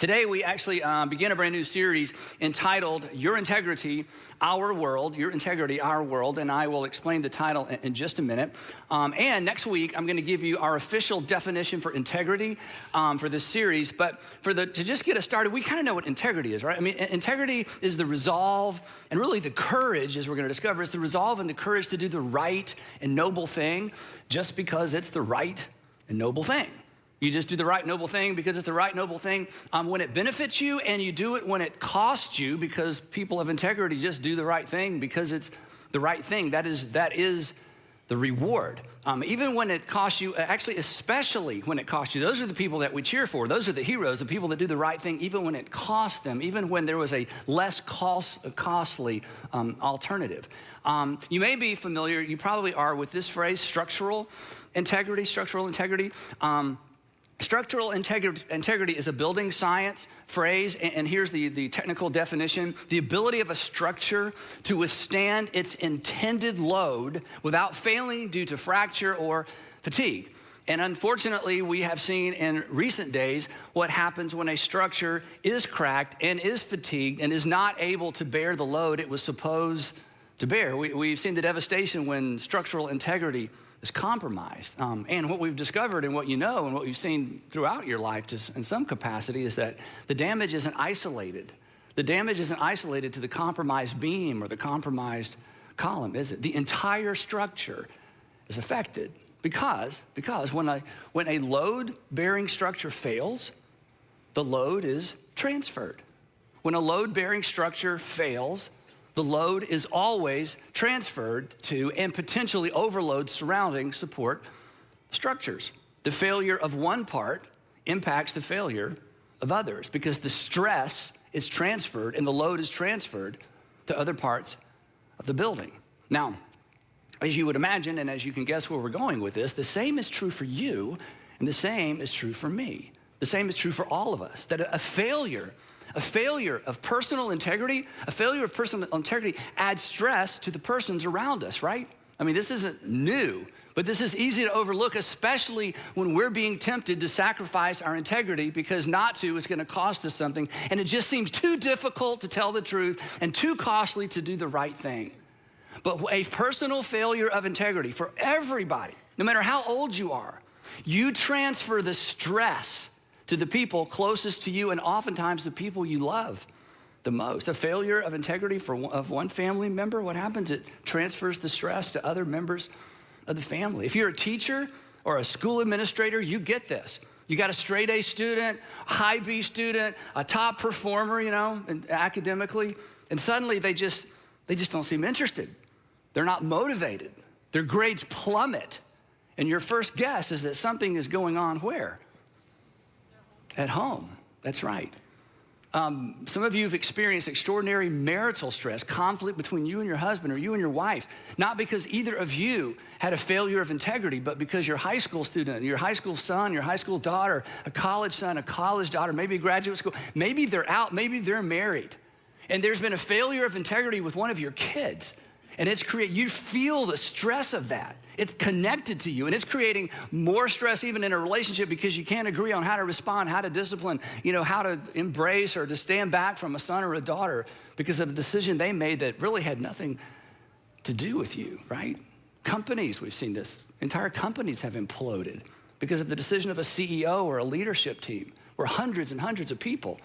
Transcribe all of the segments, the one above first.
Today, we actually begin a brand new series entitled Your Integrity, Our World, Your Integrity, Our World, and I will explain the title in just a minute. And next week, I'm gonna give you our official definition for integrity for this series. But to just get us started, we kind of know what integrity is, right? I mean, integrity is the resolve and really the courage, as we're gonna discover, is the resolve and the courage to do the right and noble thing just because it's the right and noble thing. You just do the right noble thing because it's the right noble thing when it benefits you, and you do it when it costs you, because people of integrity just do the right thing because it's the right thing. That is the reward. Even when it costs you, actually especially when it costs you, those are the people that we cheer for. Those are the heroes, the people that do the right thing even when it costs them, even when there was a less costly alternative. You may be familiar, you probably are, with this phrase, structural integrity. Structural integrity is a building science phrase, and here's the technical definition: the ability of a structure to withstand its intended load without failing due to fracture or fatigue. And unfortunately, we have seen in recent days what happens when a structure is cracked and is fatigued and is not able to bear the load it was supposed to bear. We've seen the devastation when structural integrity is compromised. And what we've discovered, and what you know and what you've seen throughout your life just in some capacity, is that the damage isn't isolated. The damage isn't isolated to the compromised beam or the compromised column, is it? The entire structure is affected because when a load-bearing structure fails, the load is transferred. When a load-bearing structure fails, the load is always transferred to and potentially overload surrounding support structures. The failure of one part impacts the failure of others because the stress is transferred and the load is transferred to other parts of the building. Now, as you would imagine, and as you can guess where we're going with this, the same is true for you and the same is true for me. The same is true for all of us, that a failure of personal integrity, adds stress to the persons around us, right? I mean, this isn't new, but this is easy to overlook, especially when we're being tempted to sacrifice our integrity, because not to is gonna cost us something, and it just seems too difficult to tell the truth and too costly to do the right thing. But a personal failure of integrity for everybody, no matter how old you are, you transfer the stress to the people closest to you, and oftentimes the people you love the most. A failure of integrity of one family member, what happens? It transfers the stress to other members of the family. If you're a teacher or a school administrator, you get this. You got a straight A student, high B student, a top performer, academically, and suddenly they just don't seem interested. They're not motivated. Their grades plummet. And your first guess is that something is going on where? At home, that's right. Some of you have experienced extraordinary marital stress, conflict between you and your husband or you and your wife, not because either of you had a failure of integrity, but because your high school student, your high school son, your high school daughter, a college son, a college daughter, maybe graduate school, maybe they're out, maybe they're married, and there's been a failure of integrity with one of your kids, and you feel the stress of that. It's connected to you, and it's creating more stress even in a relationship because you can't agree on how to respond, how to discipline, how to embrace or to stand back from a son or a daughter because of a decision they made that really had nothing to do with you, right? Companies, we've seen this. Entire companies have imploded because of the decision of a CEO or a leadership team where hundreds and hundreds of people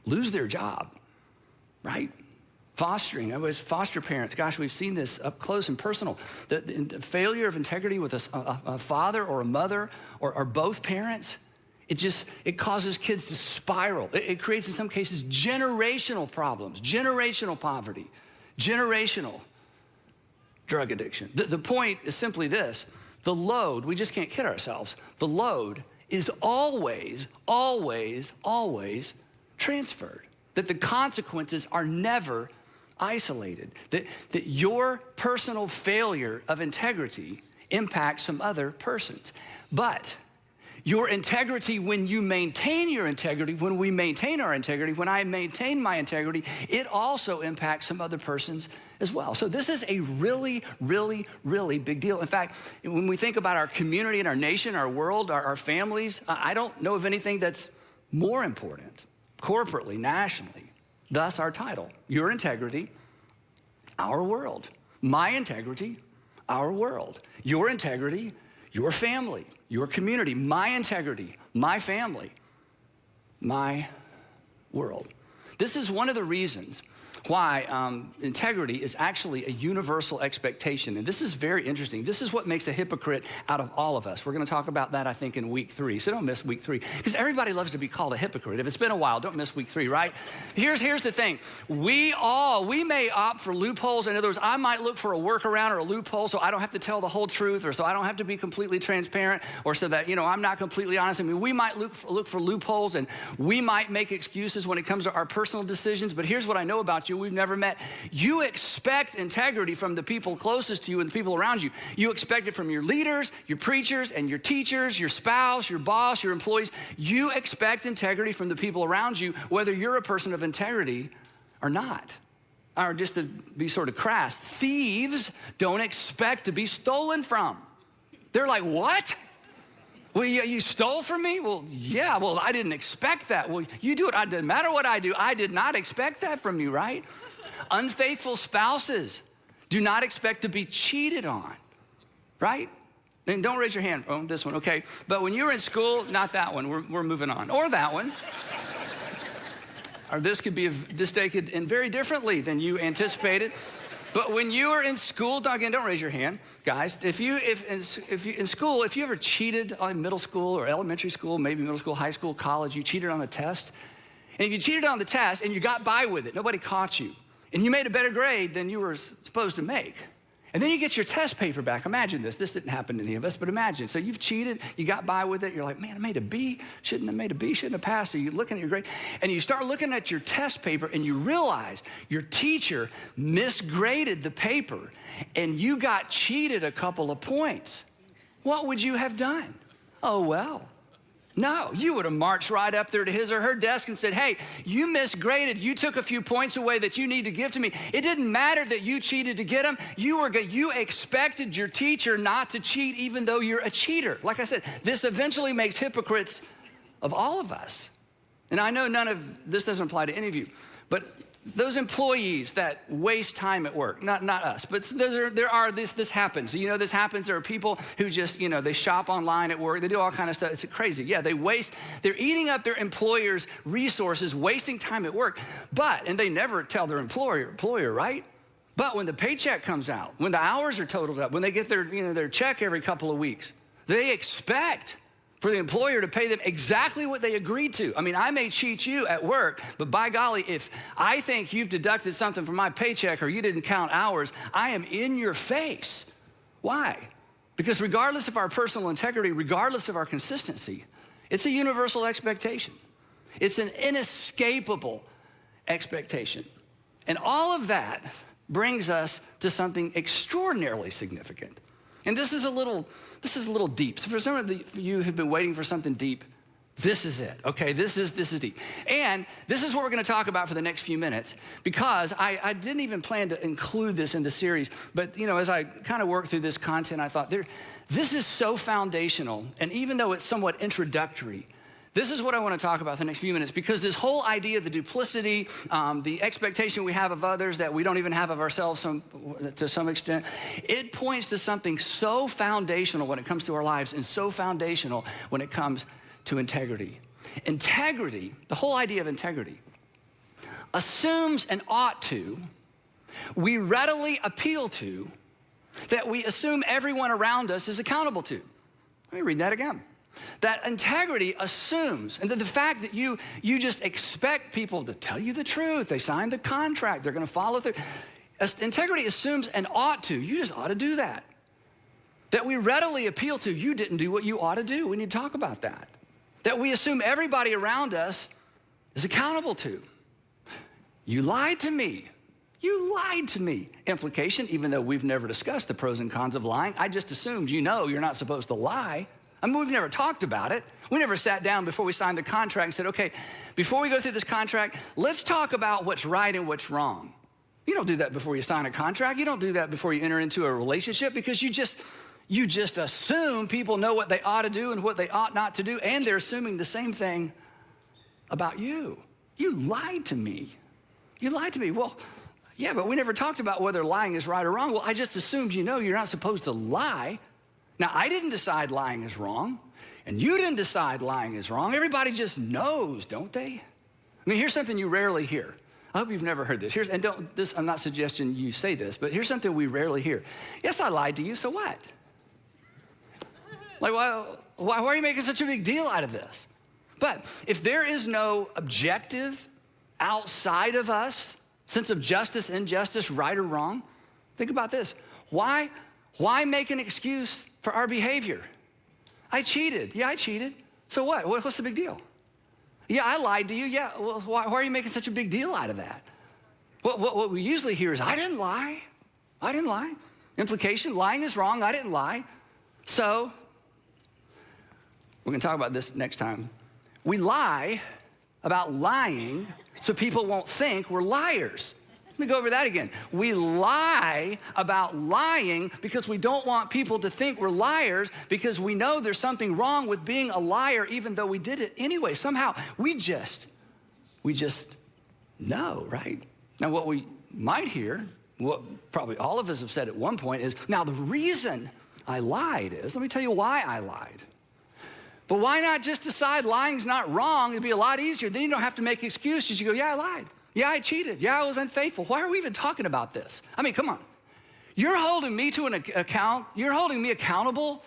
lose their job, right? Fostering, I was foster parents. Gosh, we've seen this up close and personal. The failure of integrity with a father or a mother or both parents, it causes kids to spiral. It creates, in some cases, generational problems, generational poverty, generational drug addiction. The point is simply this: the load, we just can't kid ourselves, the load is always, always, always transferred. That the consequences are never isolated, that your personal failure of integrity impacts some other persons. But your integrity, when you maintain your integrity, when we maintain our integrity, when I maintain my integrity, it also impacts some other persons as well. So this is a really, really, really big deal. In fact, when we think about our community and our nation, our world, our families, I don't know of anything that's more important, corporately, nationally. Thus our title, Your Integrity, Our World. My integrity, our world. Your integrity, your family, your community. My integrity, my family, my world. This is one of the reasons why integrity is actually a universal expectation. And this is very interesting. This is what makes a hypocrite out of all of us. We're gonna talk about that, I think, in week 3. So don't miss week 3, because everybody loves to be called a hypocrite. If it's been a while, don't miss week 3, right? Here's the thing. We may opt for loopholes. In other words, I might look for a workaround or a loophole so I don't have to tell the whole truth, or so I don't have to be completely transparent, or so that, I'm not completely honest. I mean, we might look for loopholes, and we might make excuses when it comes to our personal decisions. But here's what I know about you. We've never met. You expect integrity from the people closest to you and the people around you. You expect it from your leaders, your preachers, and your teachers, your spouse, your boss, your employees. You expect integrity from the people around you, whether you're a person of integrity or not. Or just to be sort of crass, thieves don't expect to be stolen from. They're like, what? Well, you stole from me? Well, yeah, well, I didn't expect that. Well, you do it. It doesn't matter what I do. I did not expect that from you, right? Unfaithful spouses do not expect to be cheated on, right? And don't raise your hand. Oh, this one, okay. But when you were in school, not that one. We're moving on. Or that one. Or this day could end very differently than you anticipated. But when you were in school, again, don't raise your hand, guys. If you in school, if you ever cheated on middle school or elementary school, maybe middle school, high school, college, you cheated on the test. And if you cheated on the test and you got by with it, nobody caught you, and you made a better grade than you were supposed to make, and then you get your test paper back. Imagine this. This didn't happen to any of us, but imagine. So you've cheated, you got by with it. You're like, man, I made a B. Shouldn't have made a B, shouldn't have passed. So you're looking at your grade, and you start looking at your test paper, and you realize your teacher misgraded the paper, and you got cheated a couple of points. What would you have done? Oh, well. No, you would have marched right up there to his or her desk and said, hey, you misgraded. You took a few points away that you need to give to me. It didn't matter that you cheated to get them. You expected your teacher not to cheat even though you're a cheater. Like I said, this eventually makes hypocrites of all of us. And I know this doesn't apply to any of you, but those employees that waste time at work, not us, but this happens. This happens. There are people who just, they shop online at work. They do all kind of stuff. It's crazy. Yeah, they're eating up their employer's resources, wasting time at work. And they never tell their employer, right? But when the paycheck comes out, when the hours are totaled up, when they get their check every couple of weeks, they expect for the employer to pay them exactly what they agreed to. I mean, I may cheat you at work, but by golly, if I think you've deducted something from my paycheck or you didn't count hours, I am in your face. Why? Because regardless of our personal integrity, regardless of our consistency, it's a universal expectation. It's an inescapable expectation. And all of that brings us to something extraordinarily significant. And this is a little deep. So for some of you who've been waiting for something deep, this is it, okay? This is deep. And this is what we're gonna talk about for the next few minutes, because I didn't even plan to include this in the series, but as I kind of worked through this content, I thought this is so foundational, and even though it's somewhat introductory, this is what I want to talk about the next few minutes, because this whole idea of the duplicity, the expectation we have of others that we don't even have of ourselves to some extent, it points to something so foundational when it comes to our lives and so foundational when it comes to integrity. Integrity, the whole idea of integrity, assumes and ought to, we readily appeal to, that we assume everyone around us is accountable to. Let me read that again. That integrity assumes, and the fact that you just expect people to tell you the truth, they signed the contract, they're gonna follow through. Integrity assumes and ought to, you just ought to do that. That we readily appeal to, you didn't do what you ought to do. We need to talk about that. That we assume everybody around us is accountable to. You lied to me. You lied to me. Implication, even though we've never discussed the pros and cons of lying, I just assumed you're not supposed to lie. I mean, we've never talked about it. We never sat down before we signed the contract and said, okay, before we go through this contract, let's talk about what's right and what's wrong. You don't do that before you sign a contract. You don't do that before you enter into a relationship, because you just assume people know what they ought to do and what they ought not to do, and they're assuming the same thing about you. You lied to me. You lied to me. Well, yeah, but we never talked about whether lying is right or wrong. Well, I just assumed you know you're not supposed to lie. Now, I didn't decide lying is wrong, and you didn't decide lying is wrong. Everybody just knows, don't they? I mean, here's something you rarely hear. I hope you've never heard this. I'm not suggesting you say this, but here's something we rarely hear. Yes, I lied to you, so what? Like, why are you making such a big deal out of this? But if there is no objective outside of us sense of justice, injustice, right or wrong, think about this. Why make an excuse for our behavior? I cheated. Yeah, I cheated. So what? What's the big deal? Yeah, I lied to you. Yeah, well, why are you making such a big deal out of that? What we usually hear is, I didn't lie. I didn't lie. Implication, lying is wrong. I didn't lie. So we're going to talk about this next time. We lie about lying so people won't think we're liars. Let me go over that again. We lie about lying because we don't want people to think we're liars, because we know there's something wrong with being a liar even though we did it anyway. Somehow we just know, right? Now what we might hear, what probably all of us have said at one point is, now the reason I lied is, let me tell you why I lied. But why not just decide lying's not wrong? It'd be a lot easier. Then you don't have to make excuses. You go, yeah, I lied. Yeah, I cheated. Yeah, I was unfaithful. Why are we even talking about this? I mean, come on. You're holding me to an account. You're holding me accountable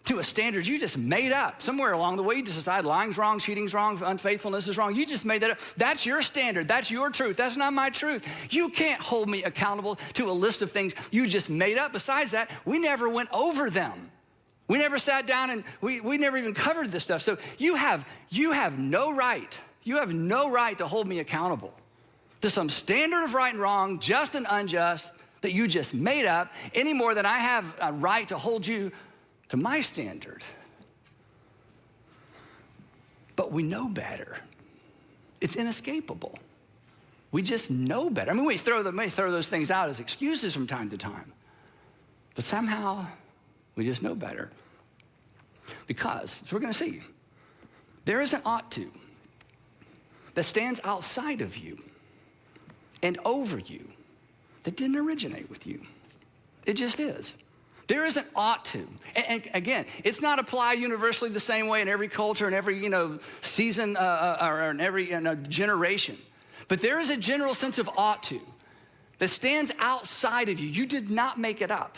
to a standard you just made up. Somewhere along the way, you just decide lying's wrong, cheating's wrong, unfaithfulness is wrong. You just made that up. That's your standard. That's your truth. That's not my truth. You can't hold me accountable to a list of things you just made up. Besides that, we never went over them. We never sat down and we never even covered this stuff. So you have no right. You have no right to hold me accountable to some standard of right and wrong, just and unjust, that you just made up, any more than I have a right to hold you to my standard. But we know better. It's inescapable. We just know better. I mean, we may throw those things out as excuses from time to time, but somehow we just know better. Because, as we're going to see, there is an ought to that stands outside of you and over you that didn't originate with you. It just is. There is an ought to. And again, it's not applied universally the same way in every culture, in every season, or in every generation. But there is a general sense of ought to that stands outside of you. You did not make it up.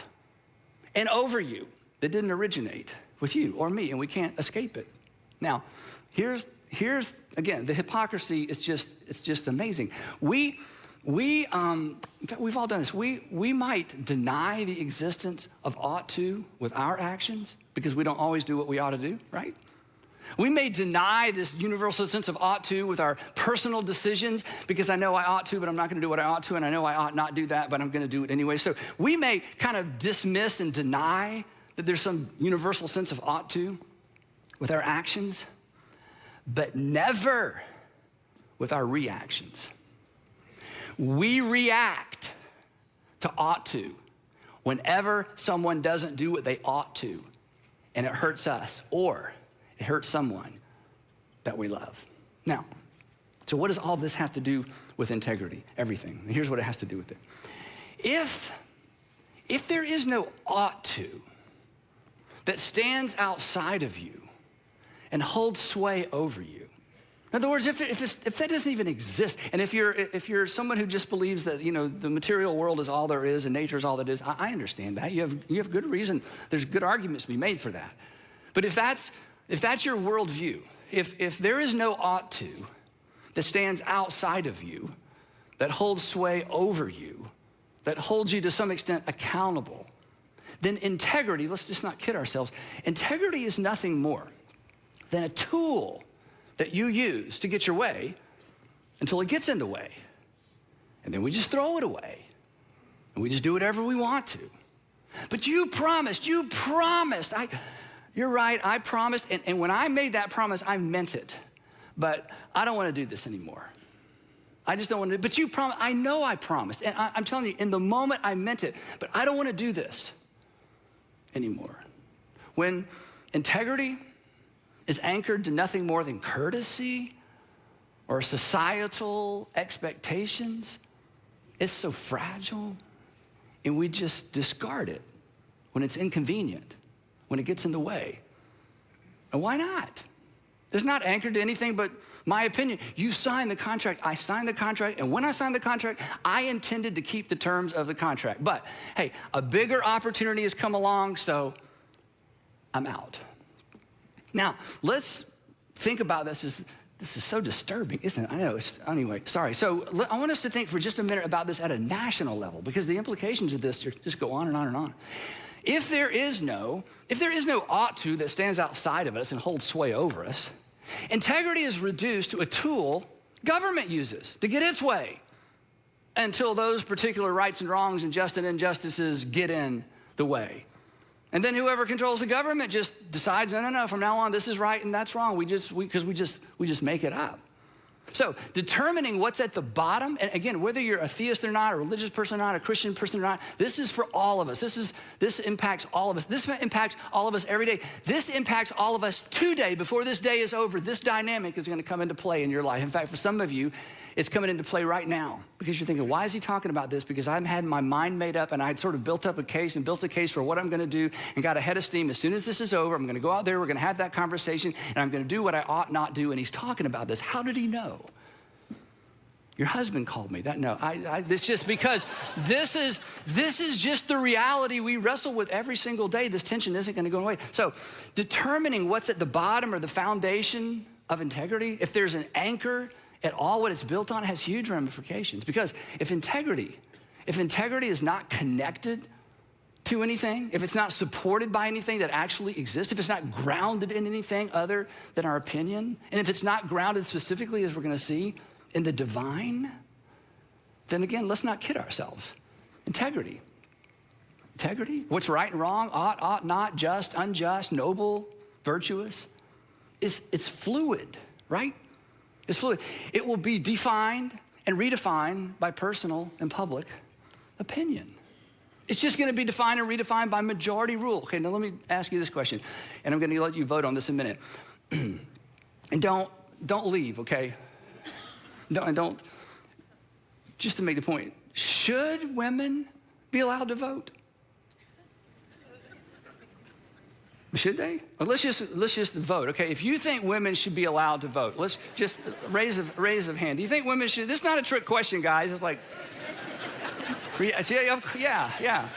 And over you that didn't originate with you or me, and we can't escape it. Now, here's again, the hypocrisy is just amazing. In fact, we've all done this. We might deny the existence of ought to with our actions because we don't always do what we ought to do, right? We may deny this universal sense of ought to with our personal decisions because I know I ought to, but I'm not going to do what I ought to, and I know I ought not do that, but I'm going to do it anyway. So we may kind of dismiss and deny that there's some universal sense of ought to with our actions, but never with our reactions. We react to ought to whenever someone doesn't do what they ought to, and it hurts us, or it hurts someone that we love. Now, so what does all this have to do with integrity? Everything. And here's what it has to do with it. If there is no ought to that stands outside of you and holds sway over you, in other words, if that doesn't even exist, and if you're someone who just believes that the material world is all there is and nature is all that is, I understand that. You have good reason. There's good arguments to be made for that. But if that's your worldview, if there is no ought to that stands outside of you, that holds sway over you, that holds you to some extent accountable, then integrity, let's just not kid ourselves, integrity is nothing more than a tool that you use to get your way until it gets in the way. And then we just throw it away. And we just do whatever we want to. But you promised. You're right, I promised. And when I made that promise, I meant it. But I don't want to do this anymore. I just don't want to. But you promised. I know I promised. And I'm telling you, in the moment I meant it. But I don't want to do this anymore. When integrity is anchored to nothing more than courtesy, or societal expectations, it's so fragile, and we just discard it when it's inconvenient, when it gets in the way. And why not? It's not anchored to anything but my opinion. You signed the contract, I signed the contract, and when I signed the contract, I intended to keep the terms of the contract. But hey, a bigger opportunity has come along, so I'm out. Now, let's think about this. This is so disturbing, isn't it? I know. Anyway, sorry. So I want us to think for just a minute about this at a national level, because the implications of this just go on and on and on. If there is no ought to that stands outside of us and holds sway over us, integrity is reduced to a tool government uses to get its way until those particular rights and wrongs and just and injustices get in the way. And then whoever controls the government just decides, no, from now on, this is right and that's wrong. We just make it up. So determining what's at the bottom, and again, whether you're a theist or not, a religious person or not, a Christian person or not, this is for all of us. This impacts all of us. This impacts all of us every day. This impacts all of us today. Before this day is over, this dynamic is going to come into play in your life. In fact, for some of you, it's coming into play right now, because you're thinking, why is he talking about this? Because I've had my mind made up, and I had sort of built up a case and built a case for what I'm going to do and got a head of steam. As soon as this is over, I'm going to go out there, we're going to have that conversation, and I'm going to do what I ought not do. And he's talking about this. How did he know? Your husband called me. It's just because this is just the reality we wrestle with every single day. This tension isn't going to go away. So determining what's at the bottom or the foundation of integrity, if there's an anchor at all, what it's built on, has huge ramifications. Because if integrity is not connected to anything, if it's not supported by anything that actually exists, if it's not grounded in anything other than our opinion, and if it's not grounded specifically, as we're going to see, in the divine, then again, let's not kid ourselves. Integrity, what's right and wrong, ought not, just, unjust, noble, virtuous, it's fluid, right? It's fluid. It will be defined and redefined by personal and public opinion. It's just going to be defined and redefined by majority rule. Okay, now let me ask you this question, and I'm going to let you vote on this in a minute. And don't leave, okay? Don't, just to make the point, should women be allowed to vote? Should they? Well, let's just vote, okay? If you think women should be allowed to vote, let's just raise of hand. Do you think women should? This is not a trick question, guys. It's like, yeah.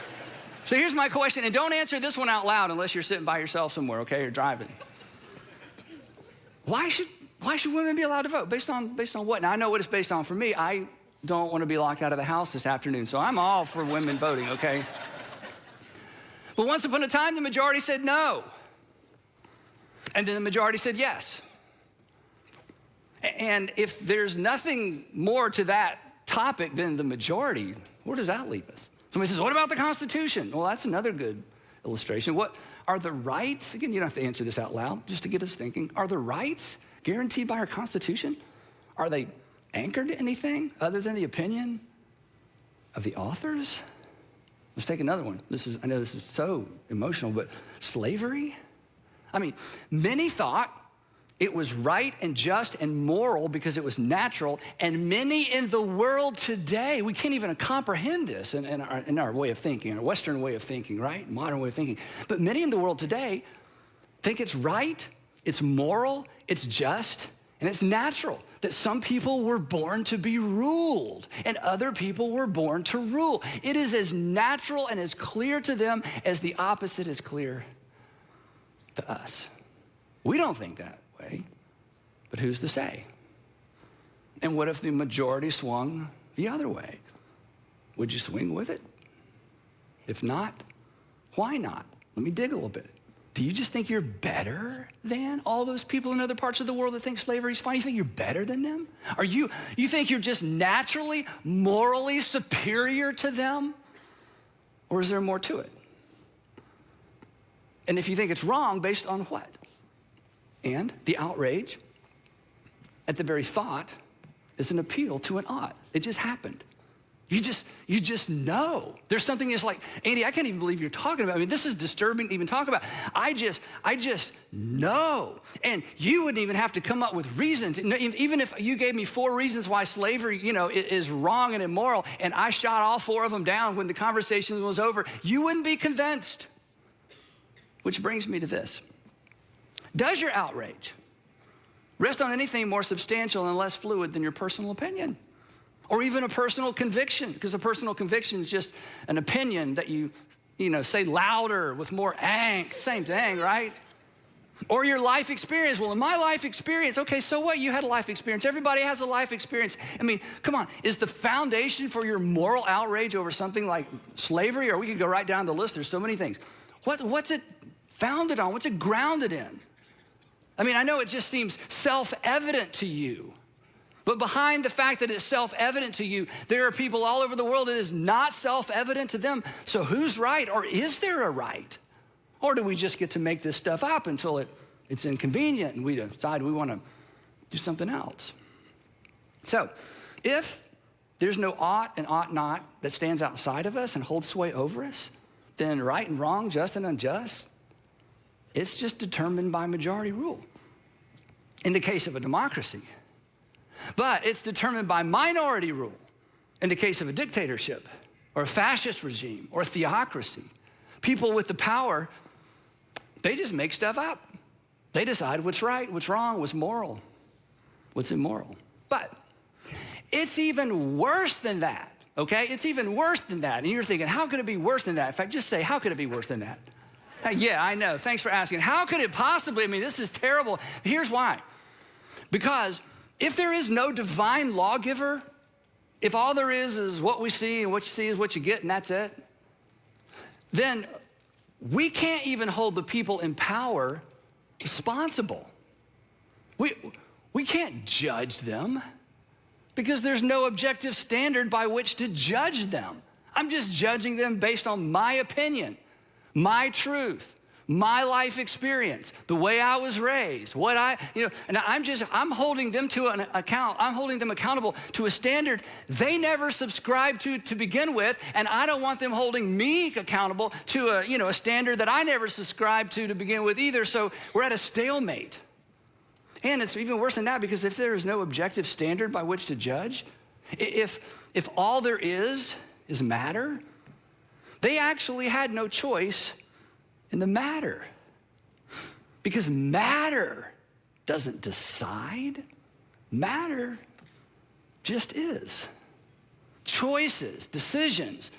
So here's my question, and don't answer this one out loud unless you're sitting by yourself somewhere, okay, or driving. Why should women be allowed to vote? Based on what? Now, I know what it's based on for me. I don't want to be locked out of the house this afternoon, so I'm all for women voting, okay? But once upon a time, the majority said no. And then the majority said yes. And if there's nothing more to that topic than the majority, where does that leave us? Somebody says, what about the Constitution? Well, that's another good illustration. What are the rights? Again, you don't have to answer this out loud, just to get us thinking. Are the rights guaranteed by our Constitution? Are they anchored to anything other than the opinion of the authors? Let's take another one. I know this is so emotional, but slavery? I mean, many thought it was right and just and moral because it was natural, and many in the world today, we can't even comprehend this in our way of thinking, in our Western way of thinking, right? Modern way of thinking. But many in the world today think it's right, it's moral, it's just, and it's natural that some people were born to be ruled and other people were born to rule. It is as natural and as clear to them as the opposite is clear to us. We don't think that way, but who's to say? And what if the majority swung the other way? Would you swing with it? If not, why not? Let me dig a little bit. Do you just think you're better than all those people in other parts of the world that think slavery is fine? You think you're better than them? You think you're just naturally, morally superior to them? Or is there more to it? And if you think it's wrong, based on what? And the outrage at the very thought is an appeal to an ought. It just happened. You just know. There's something that's like, Andy, I can't even believe you're talking about. I mean, this is disturbing to even talk about. I just know. And you wouldn't even have to come up with reasons. Even if you gave me 4 reasons why slavery, is wrong and immoral, and I shot all 4 of them down when the conversation was over, you wouldn't be convinced. Which brings me to this. Does your outrage rest on anything more substantial and less fluid than your personal opinion? Or even a personal conviction, because a personal conviction is just an opinion that you say louder with more angst, same thing, right? Or your life experience. Well, in my life experience, okay, so what? You had a life experience. Everybody has a life experience. I mean, come on, is the foundation for your moral outrage over something like slavery? Or we could go right down the list, there's so many things. What's it founded on? What's it grounded in? I mean, I know it just seems self-evident to you. But behind the fact that it's self-evident to you, there are people all over the world it is not self-evident to them. So who's right, or is there a right? Or do we just get to make this stuff up until it's inconvenient and we decide we want to do something else? So if there's no ought and ought not that stands outside of us and holds sway over us, then right and wrong, just and unjust, it's just determined by majority rule in the case of a democracy. But it's determined by minority rule in the case of a dictatorship or a fascist regime or a theocracy. People with the power, they just make stuff up. They decide what's right, what's wrong, what's moral, what's immoral. But it's even worse than that, okay? It's even worse than that. And you're thinking, how could it be worse than that? In fact, just say, how could it be worse than that? Yeah, I know. Thanks for asking. How could it possibly? I mean, this is terrible. Here's why. Because if there is no divine lawgiver, if all there is what we see and what you see is what you get and that's it, then we can't even hold the people in power responsible. We can't judge them because there's no objective standard by which to judge them. I'm just judging them based on my opinion, my truth, my life experience, the way I was raised, and I'm holding them to an account. I'm holding them accountable to a standard they never subscribed to begin with, and I don't want them holding me accountable to a standard that I never subscribed to begin with either. So we're at a stalemate. And it's even worse than that, because if there is no objective standard by which to judge, if all there is matter, they actually had no choice in the matter. Because matter doesn't decide. Matter just is. Choices, decisions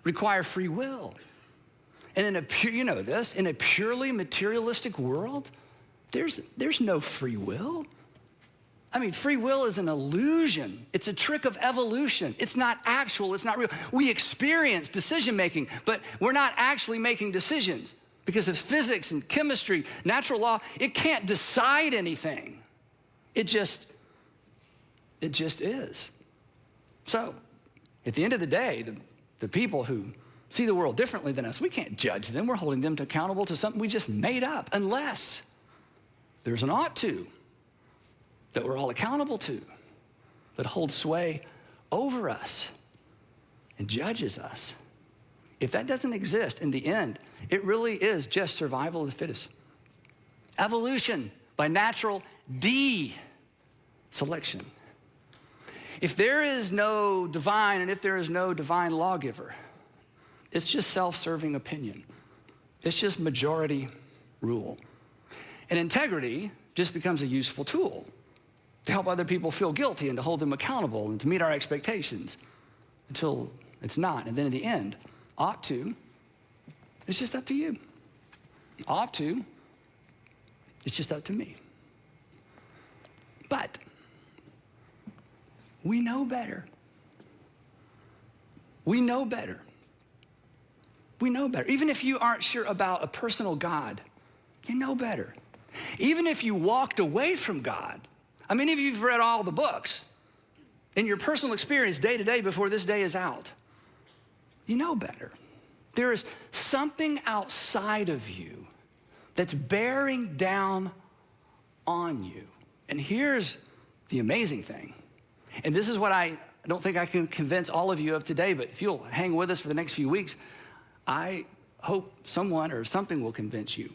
require free will. And in a purely materialistic world, there's no free will. I mean, free will is an illusion. It's a trick of evolution. It's not actual, it's not real. We experience decision-making, but we're not actually making decisions. Because of physics and chemistry, natural law, it can't decide anything. It just is. So, at the end of the day, the people who see the world differently than us, we can't judge them. We're holding them accountable to something we just made up, unless there's an ought to that we're all accountable to, that holds sway over us and judges us. If that doesn't exist, in the end, it really is just survival of the fittest. Evolution by natural selection. If there is no divine and if there is no divine lawgiver, it's just self-serving opinion. It's just majority rule. And integrity just becomes a useful tool to help other people feel guilty and to hold them accountable and to meet our expectations until it's not. And then in the end, ought to, it's just up to you. Ought to, it's just up to me. But we know better. We know better. We know better. Even if you aren't sure about a personal God, you know better. Even if you walked away from God, I mean, if you've read all the books in your personal experience day to day before this day is out, you know better. There is something outside of you that's bearing down on you. And here's the amazing thing. And this is what I I don't think I can convince all of you of today, but if you'll hang with us for the next few weeks, I hope someone or something will convince you.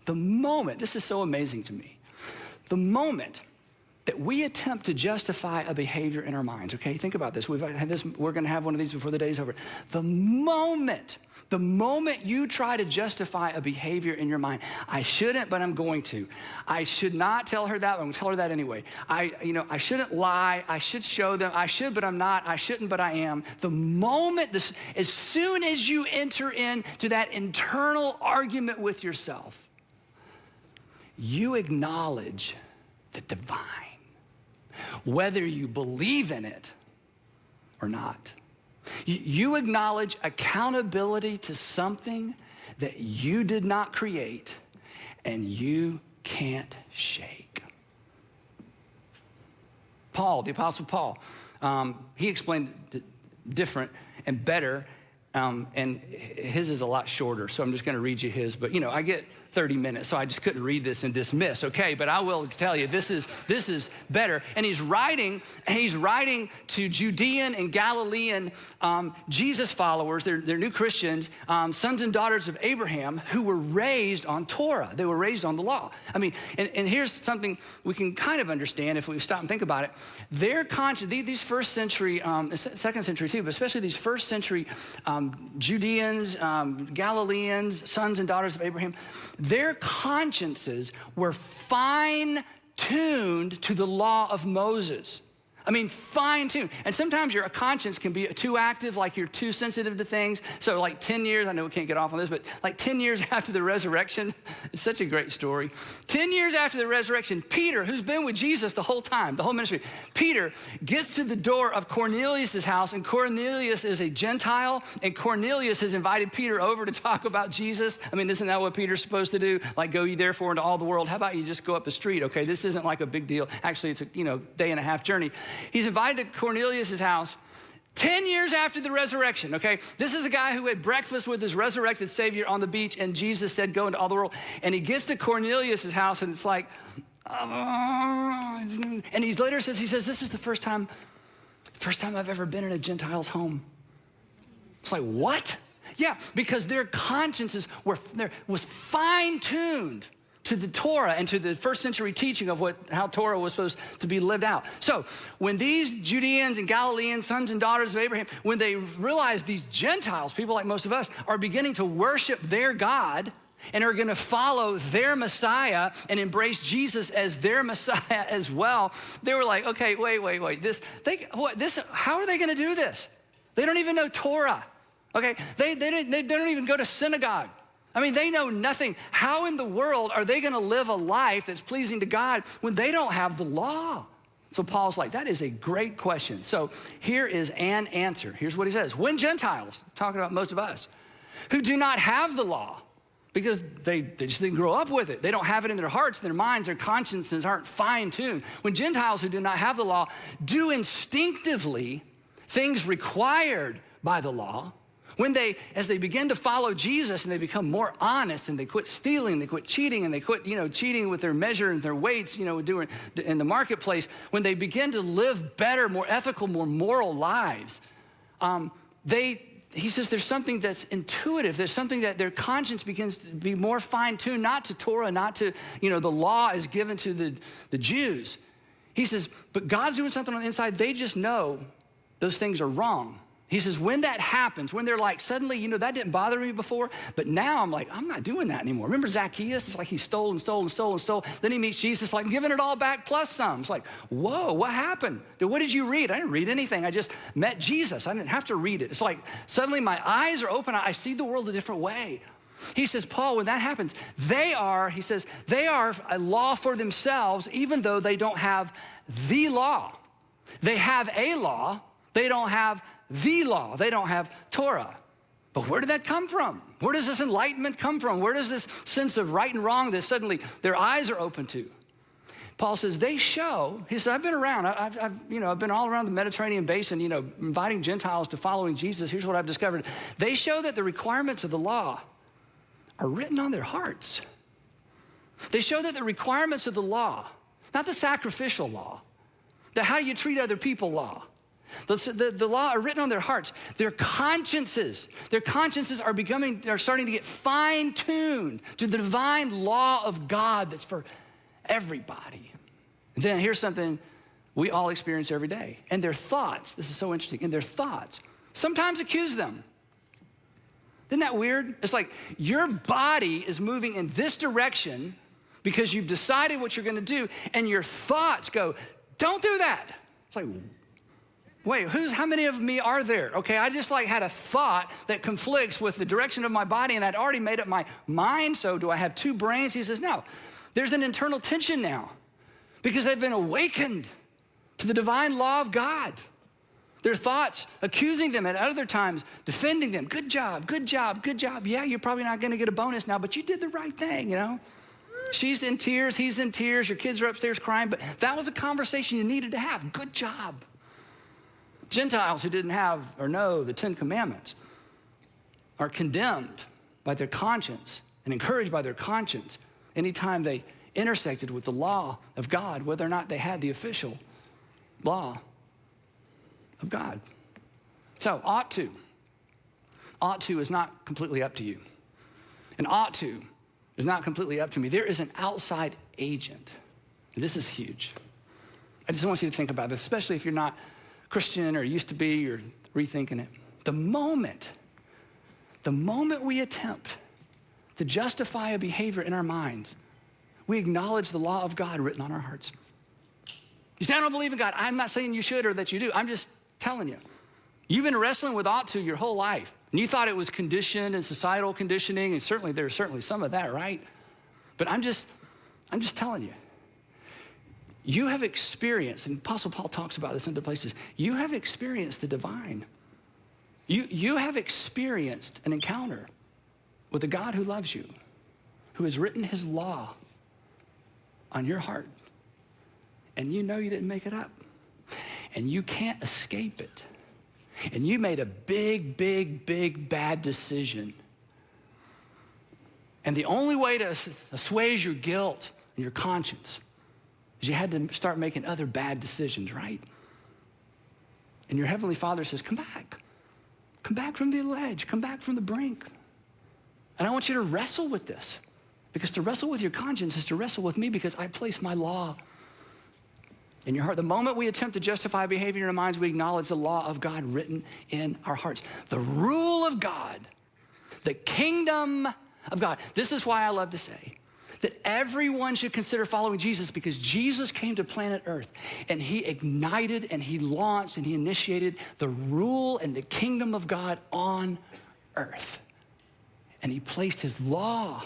The moment, this is so amazing to me, the moment that we attempt to justify a behavior in our minds, okay? Think about this. We're gonna have one of these before the day's over. The moment you try to justify a behavior in your mind, I shouldn't, but I'm going to. I should not tell her that, but I'm gonna tell her that anyway. I shouldn't lie. I should show them. I should, but I'm not. I shouldn't, but I am. The moment, as soon as you enter into that internal argument with yourself, you acknowledge the divine, whether you believe in it or not. You acknowledge accountability to something that you did not create and you can't shake. Paul, the Apostle Paul, he explained it different and better, and his is a lot shorter, so I'm just gonna read you his, but I get 30 minutes, so I just couldn't read this and dismiss, okay? But I will tell you, this is better. And he's writing to Judean and Galilean Jesus followers, they're new Christians, sons and daughters of Abraham, who were raised on Torah. They were raised on the law. I mean, and here's something we can kind of understand if we stop and think about it. Their conscience, these first century, second century too, but especially these first century Judeans, Galileans, sons and daughters of Abraham, their consciences were fine-tuned to the law of Moses. I mean, fine-tuned. And sometimes your conscience can be too active, like you're too sensitive to things. So like 10 years, I know we can't get off on this, but like 10 years after the resurrection, it's such a great story. 10 years after the resurrection, Peter, who's been with Jesus the whole time, the whole ministry, Peter gets to the door of Cornelius' house, and Cornelius is a Gentile, and Cornelius has invited Peter over to talk about Jesus. I mean, isn't that what Peter's supposed to do? Like, go ye therefore into all the world. How about you just go up the street, okay? This isn't like a big deal. Actually, it's a day and a half journey. He's invited to Cornelius' house 10 years after the resurrection, okay? This is a guy who had breakfast with his resurrected Savior on the beach, and Jesus said, go into all the world. And he gets to Cornelius' house, and it's like, and he later says, this is the first time I've ever been in a Gentile's home. It's like, what? Yeah, because their consciences was fine-tuned to the Torah and to the first century teaching of how Torah was supposed to be lived out. So when these Judeans and Galileans, sons and daughters of Abraham, when they realize these Gentiles, people like most of us, are beginning to worship their God and are gonna follow their Messiah and embrace Jesus as their Messiah as well, they were like, okay, wait, how are they gonna do this? They don't even know Torah, okay? They don't even go to synagogue. I mean, they know nothing. How in the world are they gonna live a life that's pleasing to God when they don't have the law? So Paul's like, that is a great question. So here is an answer. Here's what he says. When Gentiles, talking about most of us, who do not have the law, because they just didn't grow up with it. They don't have it in their hearts, their minds, their consciences aren't fine-tuned. When Gentiles who do not have the law do instinctively things required by the law, as they begin to follow Jesus and they become more honest and they quit stealing, they quit cheating, and they quit, cheating with their measure and their weights, doing in the marketplace, when they begin to live better, more ethical, more moral lives, he says there's something that's intuitive. There's something that their conscience begins to be more fine-tuned, not to Torah, not to, the law is given to the Jews. He says, but God's doing something on the inside. They just know those things are wrong. He says, when that happens, when they're like, suddenly, that didn't bother me before, but now I'm like, I'm not doing that anymore. Remember Zacchaeus? It's like he stole and stole and stole and stole. Then he meets Jesus, like, I'm giving it all back plus some. It's like, whoa, what happened? What did you read? I didn't read anything. I just met Jesus. I didn't have to read it. It's like, suddenly my eyes are open. I see the world a different way. He says, Paul, when that happens, they are a law for themselves, even though they don't have the law. They have a law. They don't have the law. They don't have Torah. But where did that come from? Where does this enlightenment come from? Where does this sense of right and wrong that suddenly their eyes are open to? Paul says, they show, he said, I've been around. I've been all around the Mediterranean basin, inviting Gentiles to following Jesus. Here's what I've discovered. They show that the requirements of the law are written on their hearts. They show that the requirements of the law, not the sacrificial law, the how you treat other people law, The law are written on their hearts. Their consciences are starting to get fine-tuned to the divine law of God that's for everybody. And then here's something we all experience every day. And their thoughts, this is so interesting, and their thoughts sometimes accuse them. Isn't that weird? It's like your body is moving in this direction because you've decided what you're gonna do, and your thoughts go, don't do that. It's like, wait, how many of me are there? Okay, I just had a thought that conflicts with the direction of my body, and I'd already made up my mind, so do I have two brains? He says, no, there's an internal tension now because they've been awakened to the divine law of God. Their thoughts accusing them, at other times defending them. Good job, good job, good job. Yeah, you're probably not gonna get a bonus now, but you did the right thing, you know? She's in tears, he's in tears, your kids are upstairs crying, but that was a conversation you needed to have. Good job. Gentiles who didn't have or know the 10 Commandments are condemned by their conscience and encouraged by their conscience anytime they intersected with the law of God, whether or not they had the official law of God. So, ought to is not completely up to you. And ought to is not completely up to me. There is an outside agent. And this is huge. I just want you to think about this, especially if you're not Christian or used to be or rethinking it. The moment we attempt to justify a behavior in our minds, we acknowledge the law of God written on our hearts. You say, I don't believe in God. I'm not saying you should or that you do. I'm just telling you. You've been wrestling with ought to your whole life. And you thought it was conditioned and societal conditioning, and certainly there's certainly some of that, right? But I'm just telling you. You have experienced, and Apostle Paul talks about this in other places, you have experienced the divine. You have experienced an encounter with a God who loves you, who has written his law on your heart. And you know you didn't make it up. And you can't escape it. And you made a big, big, big bad decision. And the only way to assuage your guilt and your conscience is you had to start making other bad decisions, right? And your Heavenly Father says, come back. Come back from the ledge. Come back from the brink. And I want you to wrestle with this. Because to wrestle with your conscience is to wrestle with me, because I place my law in your heart. The moment we attempt to justify behavior in our minds, we acknowledge the law of God written in our hearts. The rule of God, the kingdom of God. This is why I love to say that everyone should consider following Jesus, because Jesus came to planet Earth and he ignited and he launched and he initiated the rule and the kingdom of God on earth. And he placed his law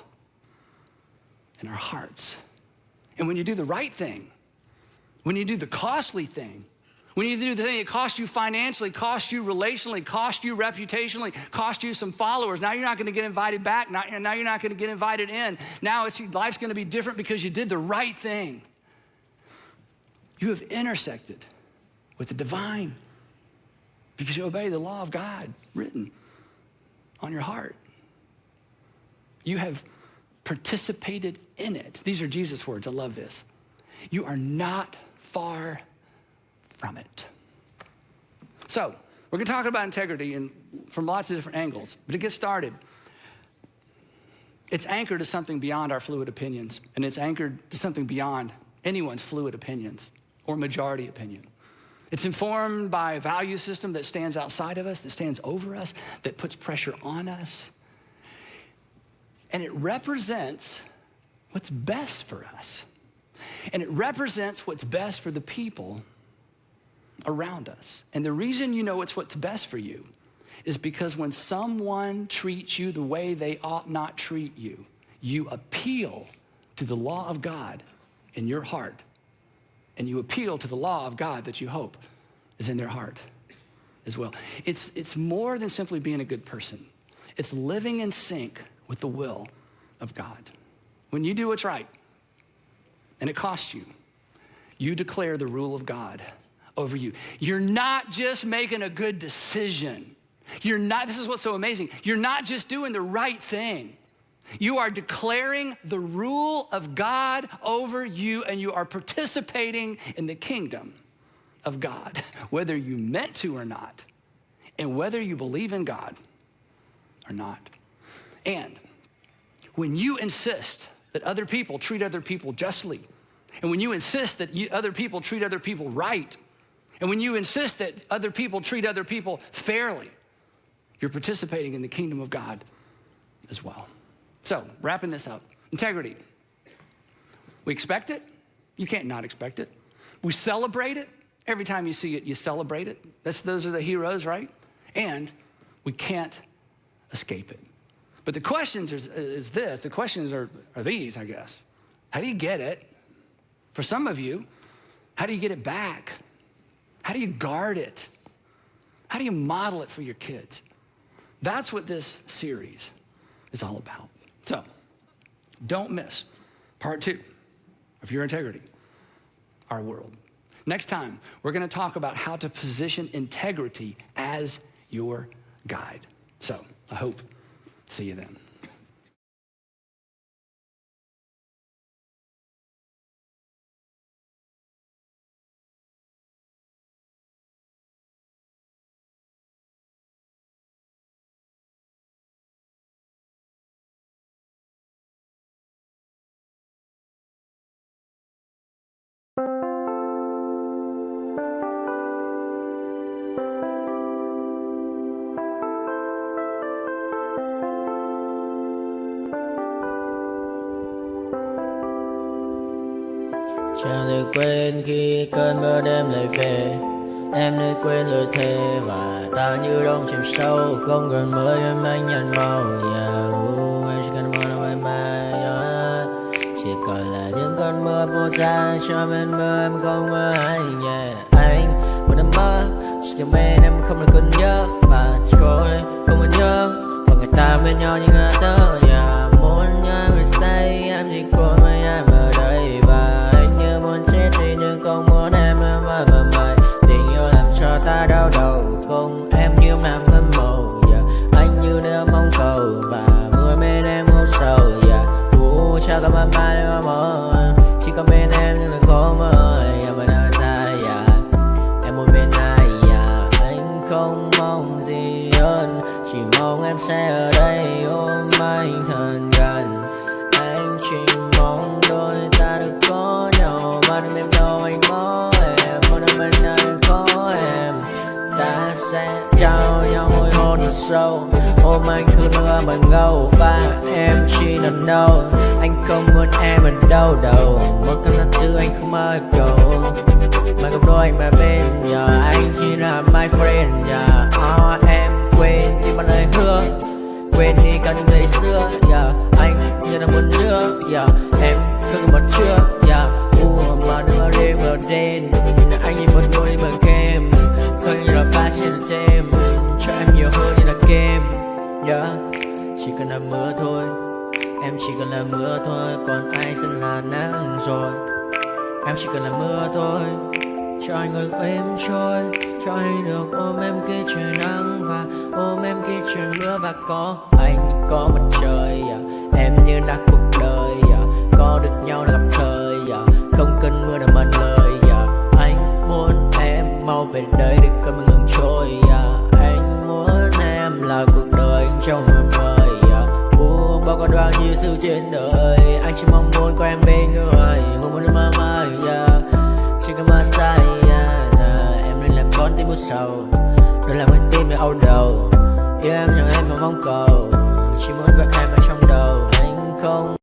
in our hearts. And when you do the right thing, when you do the costly thing, when you do the thing that cost you financially, cost you relationally, cost you reputationally, cost you some followers, now you're not gonna get invited back, now you're not gonna get invited in. Now life's gonna be different because you did the right thing. You have intersected with the divine because you obey the law of God written on your heart. You have participated in it. These are Jesus' words, I love this. You are not far from it. So, we're gonna talk about integrity from lots of different angles, but to get started, it's anchored to something beyond our fluid opinions, and it's anchored to something beyond anyone's fluid opinions or majority opinion. It's informed by a value system that stands outside of us, that stands over us, that puts pressure on us, and it represents what's best for us. And it represents what's best for the people around us. And the reason you know it's what's best for you is because when someone treats you the way they ought not treat you, you appeal to the law of God in your heart. And you appeal to the law of God that you hope is in their heart as well. It's more than simply being a good person. It's living in sync with the will of God. When you do what's right, and it costs you, you declare the rule of God over you. You're not just making a good decision. This is what's so amazing. You're not just doing the right thing. You are declaring the rule of God over you, and you are participating in the kingdom of God, whether you meant to or not, and whether you believe in God or not. And when you insist that other people treat other people justly, and when you insist that other people treat other people right, and when you insist that other people treat other people fairly, you're participating in the kingdom of God as well. So, wrapping this up, integrity. We expect it. You can't not expect it. We celebrate it. Every time you see it, you celebrate it. Those are the heroes, right? And we can't escape it. But the questions is this. The questions are these, I guess. How do you get it? For some of you, how do you get it back? How do you guard it? How do you model it for your kids? That's what this series is all about. So, don't miss part 2 of Your Integrity, Our World. Next time, we're gonna talk about how to position integrity as your guide. So, I hope, see you then. Chẳng được quên khi cơn mưa đêm lại về. Em đã quên lời thề và ta như đông chìm sâu. Không còn mơ em anh nhận màu. Em chỉ cần mơ đâu em bay. Chỉ còn là những cơn mưa vô giá. Cho bên mơ em không mơ ai. Anh một đêm mơ. Chỉ cần bên em không được cần nhớ. Và chỉ có em không còn nhớ. Và người ta bên nhau như ngã tớ. Muốn nhớ về say em chỉ có mấy em ở đây. Và anh như muốn chết đi nhưng không muốn em mãi mãi. Tình yêu làm cho ta đau đầu. Không em như làm hâm mộ. Anh như đeo mong cầu. Và vừa bên em ngủ sầu. Chào các bạn mai em mơ. Chỉ có bên em nhưng đừng khó mơ. Em ở nơi xa. Em muốn bên ai. Anh không mong gì hơn. Chỉ mong em sẽ ở đây ôm anh thật gần. Anh chỉ mong đôi ta được có nhau. Mà đừng em đâu anh có em. Một đôi bên anh có em. Ta sẽ trao nhau môi hôn thật sâu. Ôm anh cứ mưa bằng ngâu. Và em chỉ nằm đâu. Anh không muốn em ở đâu đâu. Một cơn gió thứ anh không mơ cầu. Mà gặp đôi anh mà bên giờ. Anh chỉ là my friend. Em quên đi bao lời hứa. Quên đi cả những ngày xưa. Anh như là một đứa. Em không còn một chưa. Mà đừng ở đêm ở đêm. Anh như một đôi mà kem. Không như là ba trên thêm. Cho em nhiều hơn như là kem. Chỉ cần là mưa thôi. Em chỉ cần là mưa thôi. Còn ai sẽ là nắng rồi. Em chỉ cần là mưa thôi. Cho anh được êm trôi. Cho anh được ôm em khi trời nắng. Và ôm em khi trời mưa. Và có anh có mặt trời. Em như là cuộc đời. Có được nhau là gặp thời. Không cần mưa để mần lời. Anh muốn em mau về đây để cơn mưa ngừng trôi. Anh muốn em là cuộc đời trong mưa mời. Bao còn bao nhiêu sự trên đời. Anh chỉ mong muốn có em bên người. Không muốn được mơ mãi. Chỉ cần mơ say. Em nên làm con tim mưa sầu. Đừng làm con tim để âu đầu. Yêu em chẳng em mà mong cầu. Chỉ muốn có em ở trong đầu. Anh không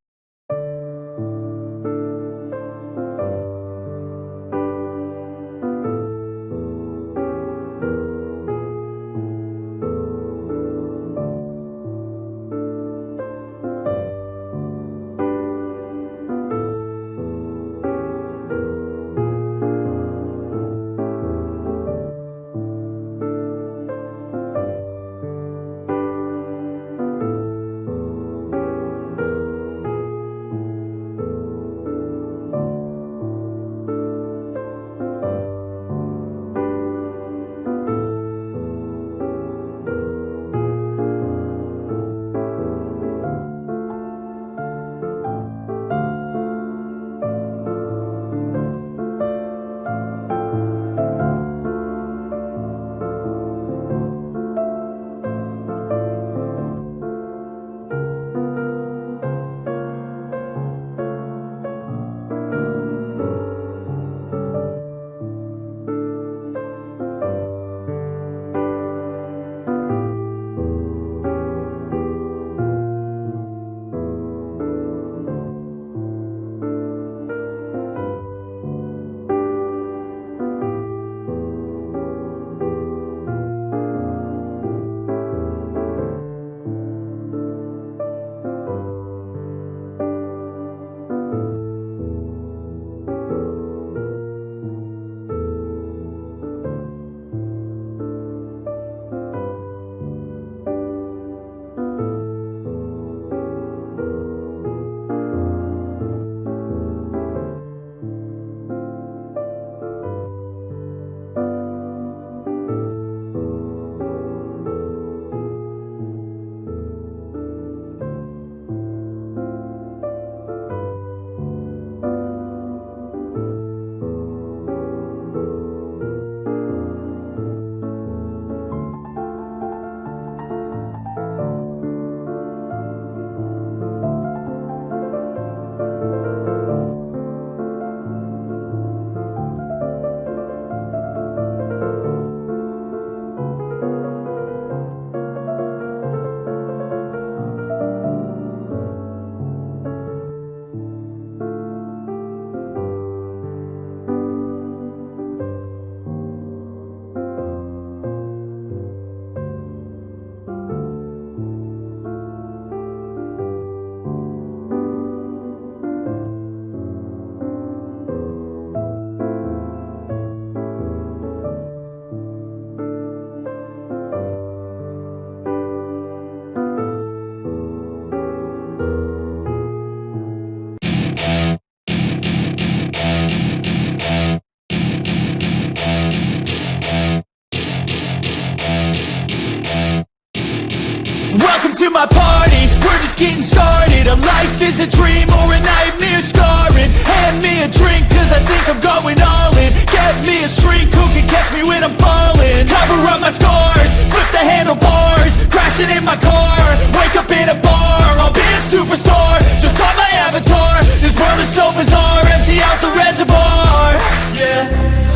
to my party, we're just getting started. A life is a dream or a nightmare scarring. Hand me a drink cause I think I'm going all in. Get me a shrink who can catch me when I'm falling. Cover up my scars, flip the handlebars, crashing in my car, wake up in a bar. I'll be a superstar, just on my avatar. This world is so bizarre, empty out the reservoir. Yeah,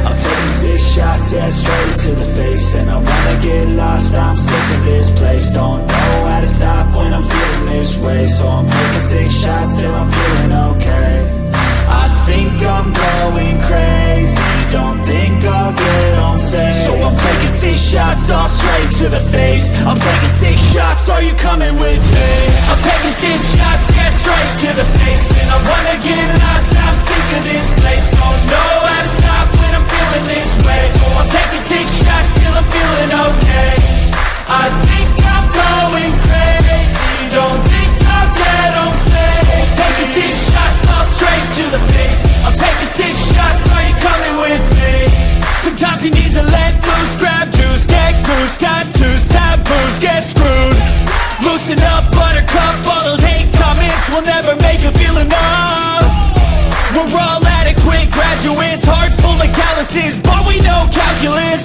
I'm taking 6 shots, yeah, straight to the face. And I wanna get lost, I'm sick of this place. Don't know how to stop when I'm feeling this way. So I'm taking 6 shots till I'm feeling okay. I think I'm going crazy, don't think I'll get home safe. So I'm taking 6 shots, all straight to the face. I'm taking 6 shots, are you coming with me? I'm taking 6 shots, yeah, straight to the face. And I wanna get lost, I'm sick of this place. Don't know how to stop when I'm feeling this way. So I'm taking 6 shots till I'm feeling okay. I think I'm going crazy, don't think I'll get home safe. So I'm taking 6 shots, all straight to the face. I'm taking 6 shots, are you coming with me? Sometimes you need to let loose, grab juice, get goose, tattoos, taboos, get screwed. Loosen up, buttercup, all those hate comments will never make you feel enough. We're all adequate graduates, hearts full of calluses, but we know calculus.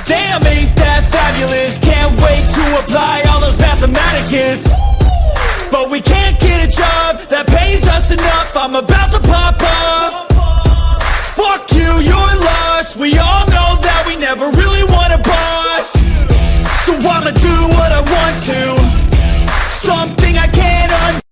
Damn, ain't that fabulous? Can't wait to apply all those mathematicus. But we can't get a job that pays us enough. I'm about to pop off. Fuck you, you're lost. We all know that we never really want a boss. So I'ma do what I want to, something I can't undo.